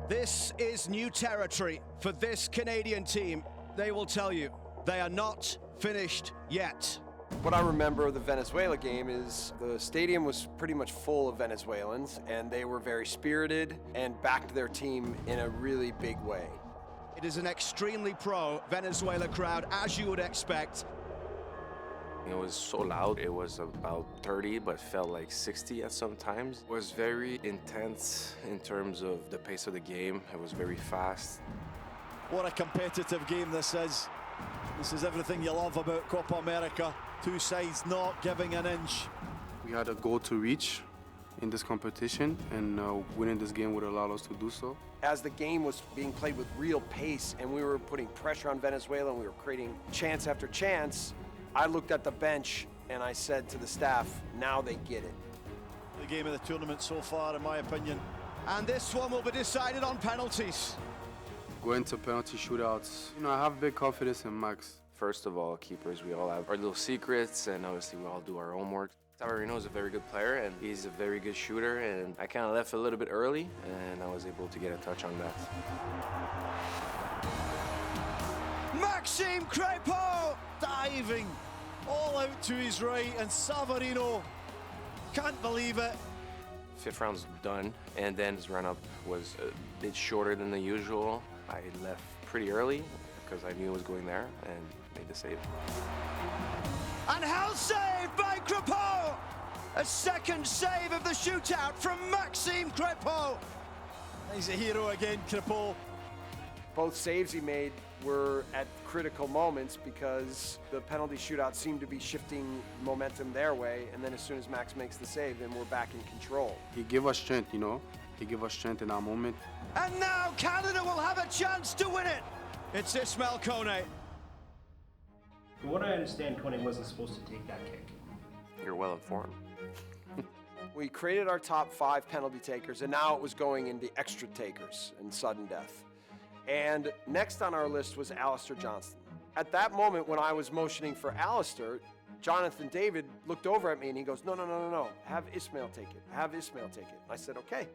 This is new territory for this Canadian team. They will tell you they are not finished yet. What I remember of the Venezuela game is the stadium was pretty much full of Venezuelans, and they were very spirited and backed their team in a really big way. It is an extremely pro Venezuela crowd, as you would expect. It was so loud. It was about 30, but felt like 60 at some times. It was very intense in terms of the pace of the game. It was very fast. What a competitive game this is. This is everything you love about Copa America. Two sides not giving an inch. We had a goal to reach in this competition, and winning this game would allow us to do so. As the game was being played with real pace and we were putting pressure on Venezuela and we were creating chance after chance, I looked at the bench and I said to the staff, now they get it. The game of the tournament so far, in my opinion. And this one will be decided on penalties. Going to penalty shootouts, I have big confidence in Max. First of all, keepers, we all have our little secrets, and obviously we all do our homework. Tabarino is a very good player, and he's a very good shooter, and I kind of left a little bit early, and I was able to get a touch on that. Maxime Crepeau diving all out to his right, and Savarino can't believe it. Fifth round's done, and then his run-up was a bit shorter than the usual. I left pretty early because I knew it was going there and made the save. And hell saved by Crepeau! A second save of the shootout from Maxime Crepeau. He's a hero again, Crepeau. Both saves he made were at critical moments because the penalty shootout seemed to be shifting momentum their way, and then as soon as Max makes the save, then we're back in control. He gave us strength, He gave us strength in that moment. And now Canada will have a chance to win it. It's Ismael Kone. From what I understand, Kone wasn't supposed to take that kick. You're well informed. We created our top 5 penalty takers, and now it was going into extra takers and sudden death. And next on our list was Alistair Johnston. At that moment, when I was motioning for Alistair, Jonathan David looked over at me and he goes, no, have Ismael take it, have Ismael take it. I said, okay,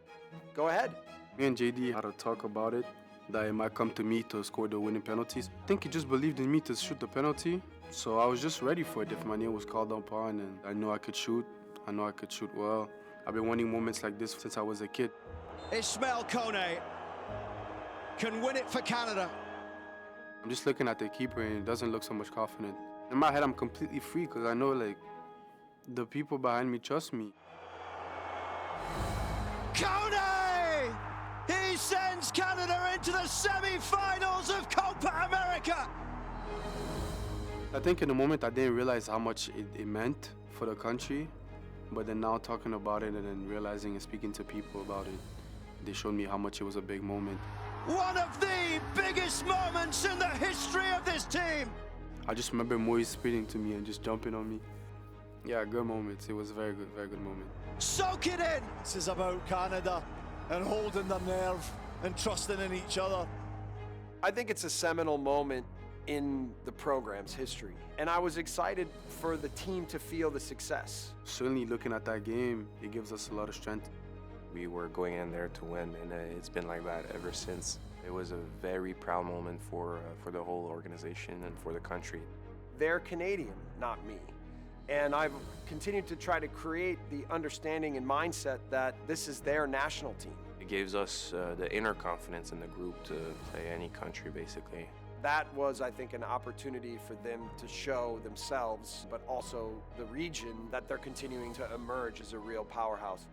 go ahead. Me and JD had a talk about it, that it might come to me to score the winning penalties. I think he just believed in me to shoot the penalty, so I was just ready for it if my name was called upon, and I know I could shoot. I know I could shoot well. I've been wanting moments like this since I was a kid. Ismael Kone can win it for Canada. I'm just looking at the keeper and it doesn't look so much confident. In my head, I'm completely free because I know, the people behind me trust me. Kone! He sends Canada into the semi-finals of Copa America. I think in the moment I didn't realize how much it meant for the country, but then now talking about it and then realizing and speaking to people about it, they showed me how much it was a big moment. One of the biggest moments in the history of this team. I just remember Moise sprinting to me and just jumping on me. Yeah, good moments. It was a very good moment. Soak it in. This is about Canada and holding their nerve and trusting in each other. I think it's a seminal moment in the program's history, and I was excited for the team to feel the success. Certainly looking at that game, it gives us a lot of strength. We were going in there to win, and it's been like that ever since. It was a very proud moment for the whole organization and for the country. They're Canadian, not me. And I've continued to try to create the understanding and mindset that this is their national team. It gives us the inner confidence in the group to play any country, basically. That was, I think, an opportunity for them to show themselves, but also the region, that they're continuing to emerge as a real powerhouse.